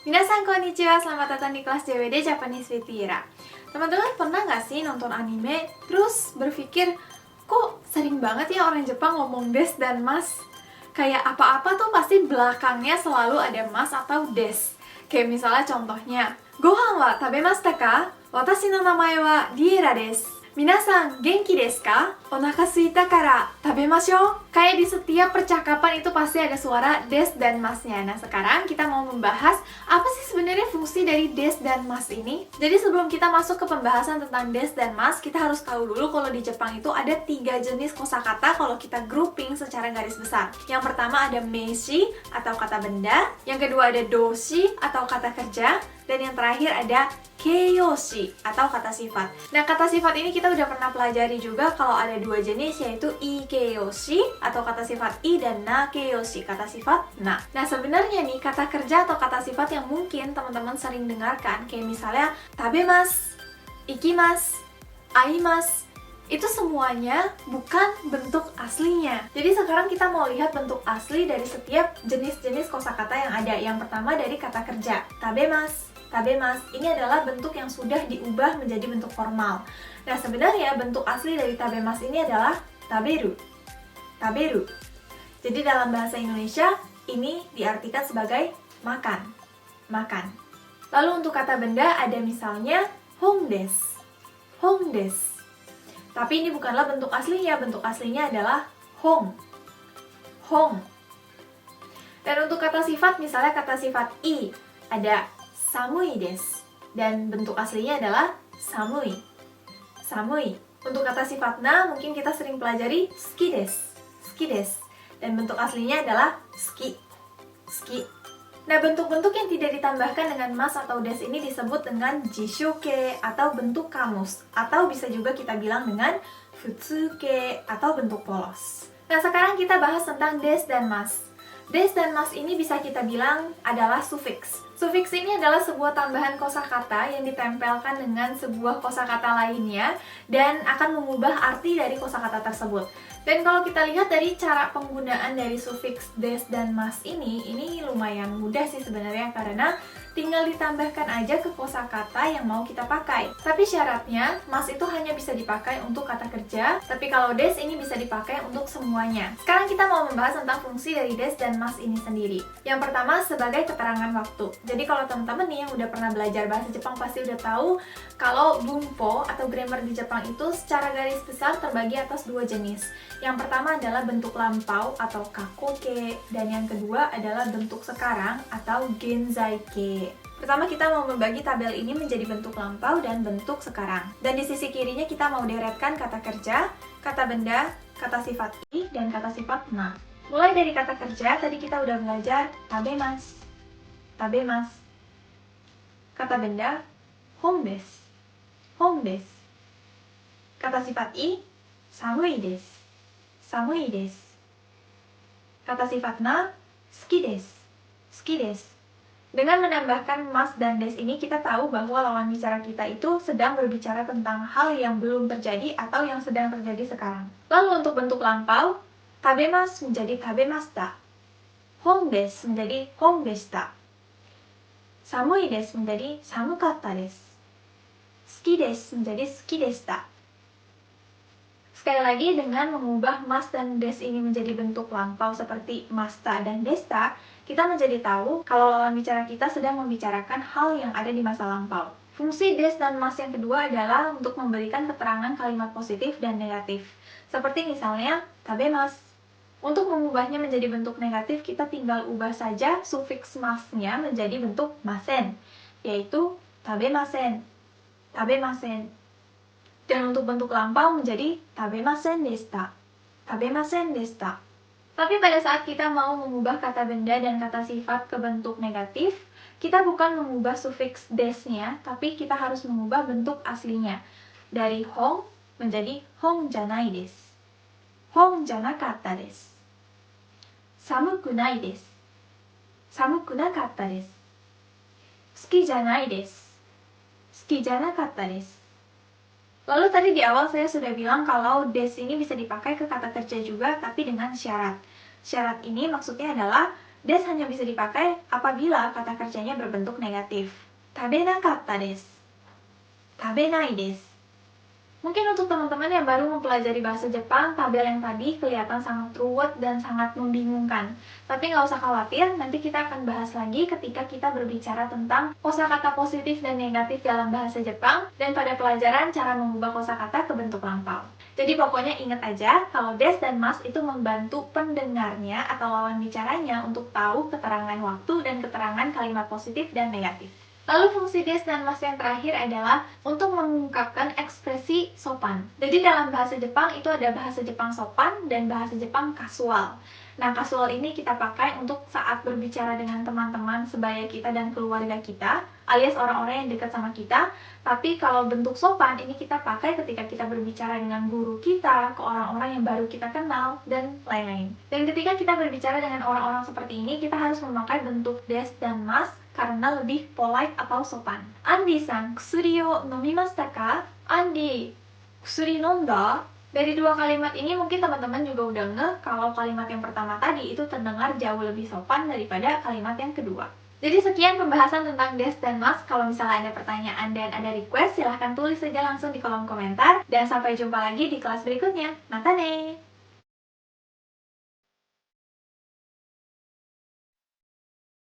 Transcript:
Minasan konnichiwa, selamat datang di kelas JWD Japanese with Ira. Teman-teman pernah nggak sih nonton anime terus berpikir, kok sering banget ya orang Jepang ngomong des dan mas? Kayak apa-apa tuh pasti belakangnya selalu ada mas atau des. Kayak misalnya contohnya, Gohan wa tabemashita ka? Watashi no namae wa Riera desu. Minasan, genki desu ka? Onaka suita kara tabemashou. Kayak di setiap percakapan itu pasti ada suara des dan masnya. Nah, sekarang kita mau membahas apa sih sebenarnya fungsi dari des dan mas ini. Jadi sebelum kita masuk ke pembahasan tentang des dan mas, kita harus tahu dulu kalau di Jepang itu ada 3 jenis kosakata kalau kita grouping secara garis besar. Yang pertama ada meishi atau kata benda, yang kedua ada doshi atau kata kerja, dan yang terakhir ada keiyoshi atau kata sifat. Nah, kata sifat ini kita udah pernah pelajari juga kalau ada 2 jenis, yaitu ikeiyoshi atau kata sifat i dan nakeiyoshi, kata sifat na. Nah, sebenarnya nih kata kerja atau kata sifat yang mungkin teman-teman sering dengarkan kayak misalnya tabemasu, ikimasu, aimasu, itu semuanya bukan bentuk aslinya. Jadi sekarang kita mau lihat bentuk asli dari setiap jenis-jenis kosakata yang ada. Yang pertama dari kata kerja, tabemasu. Tabemas, ini adalah bentuk yang sudah diubah menjadi bentuk formal. Nah, sebenarnya bentuk asli dari tabemas ini adalah taberu. Taberu. Jadi dalam bahasa Indonesia, ini diartikan sebagai makan. Makan. Lalu untuk kata benda ada misalnya hong desu. Hong desu. Tapi ini bukanlah bentuk aslinya. Bentuk aslinya adalah hong. Hong. Dan untuk kata sifat, misalnya kata sifat i, ada samui desu, dan bentuk aslinya adalah samui. Samui. Untuk kata sifat na mungkin kita sering pelajari suki desu. Suki desu. Dan bentuk aslinya adalah suki. Suki. Nah, bentuk-bentuk yang tidak ditambahkan dengan mas atau des ini disebut dengan jishuke atau bentuk kamus, atau bisa juga kita bilang dengan futsuke atau bentuk polos. Nah, sekarang kita bahas tentang des dan mas. Des dan mas ini bisa kita bilang adalah sufiks. Sufiks ini adalah sebuah tambahan kosakata yang ditempelkan dengan sebuah kosakata lainnya dan akan mengubah arti dari kosakata tersebut. Dan kalau kita lihat dari cara penggunaan dari sufiks des dan mas ini lumayan mudah sih sebenarnya, karena tinggal ditambahkan aja ke kosakata yang mau kita pakai. Tapi syaratnya, mas itu hanya bisa dipakai untuk kata kerja, tapi kalau des ini bisa dipakai untuk semuanya. Sekarang kita mau membahas tentang fungsi dari des dan mas ini sendiri. Yang pertama sebagai keterangan waktu. Jadi kalau teman-teman nih yang udah pernah belajar bahasa Jepang pasti udah tahu kalau bunpo atau grammar di Jepang itu secara garis besar terbagi atas 2 jenis. Yang pertama adalah bentuk lampau atau kakoke, dan yang kedua adalah bentuk sekarang atau genzaike. Pertama kita mau membagi tabel ini menjadi bentuk lampau dan bentuk sekarang. Dan di sisi kirinya kita mau deretkan kata kerja, kata benda, kata sifat i, dan kata sifat na. Mulai dari kata kerja, tadi kita udah belajar tabemasu. Tabemasu. Kata benda, hong desu. Hong desu. Kata sifat i, samui desu. Samui desu. Kata sifat na, suki desu. Suki desu. Dengan menambahkan mas dan des ini, kita tahu bahwa lawan bicara kita itu sedang berbicara tentang hal yang belum terjadi atau yang sedang terjadi sekarang. Lalu untuk bentuk lampau, tabemasu menjadi tabemashita. Hong desu menjadi hong deshita. Samui desu menjadi samukatta desu. Suki desu menjadi suki deshita. Sekali lagi, dengan mengubah mas dan des ini menjadi bentuk lampau seperti masta dan desta, kita menjadi tahu kalau lawan bicara kita sedang membicarakan hal yang ada di masa lampau. Fungsi des dan mas yang kedua adalah untuk memberikan keterangan kalimat positif dan negatif. Seperti misalnya, tabemasu. Untuk mengubahnya menjadi bentuk negatif, kita tinggal ubah saja sufiks masnya menjadi bentuk masen, yaitu tabemasen. Tabemasen. Dan untuk bentuk lampau menjadi tabemasen deshita. Tabemasen deshita. Tapi pada saat kita mau mengubah kata benda dan kata sifat ke bentuk negatif, kita bukan mengubah sufiks des-nya, tapi kita harus mengubah bentuk aslinya. Dari hong menjadi hong janai desu. Hong janakatta desu. Samuku nai desu. Samuku nakatta desu. Suki janai desu. Suki janakatta desu. Lalu tadi di awal saya sudah bilang kalau des ini bisa dipakai ke kata kerja juga, tapi dengan syarat. Syarat ini maksudnya adalah Des hanya bisa dipakai apabila kata kerjanya berbentuk negatif. Tabenakatta desu. Tabenai desu. Mungkin untuk teman-teman yang baru mempelajari bahasa Jepang, tabel yang tadi kelihatan sangat ruwet dan sangat membingungkan. Tapi nggak usah khawatir, nanti kita akan bahas lagi ketika kita berbicara tentang kosakata positif dan negatif dalam bahasa Jepang, dan pada pelajaran cara mengubah kosakata ke bentuk lampau. Jadi pokoknya ingat aja, kalau des dan mas itu membantu pendengarnya atau lawan bicaranya untuk tahu keterangan waktu dan keterangan kalimat positif dan negatif. Lalu fungsi des dan mas yang terakhir adalah untuk mengungkapkan ekspresi sopan. Jadi dalam bahasa Jepang itu ada bahasa Jepang sopan dan bahasa Jepang kasual. Nah, kasual ini kita pakai untuk saat berbicara dengan teman-teman sebaya kita dan keluarga kita, alias orang-orang yang dekat sama kita. Tapi kalau bentuk sopan ini kita pakai ketika kita berbicara dengan guru kita, ke orang-orang yang baru kita kenal, dan lain-lain. Dan ketika kita berbicara dengan orang-orang seperti ini, kita harus memakai bentuk des dan mas karena lebih polite atau sopan. Andi-san, kusuri o nomimashita ka? Andi, kusuri nonda? Dari dua kalimat ini mungkin teman-teman juga udah ngeh kalau kalimat yang pertama tadi itu terdengar jauh lebih sopan daripada kalimat yang kedua. Jadi sekian pembahasan tentang des dan mas. Kalau misalnya ada pertanyaan dan ada request, silahkan tulis saja langsung di kolom komentar. Dan sampai jumpa lagi di kelas berikutnya. Matane!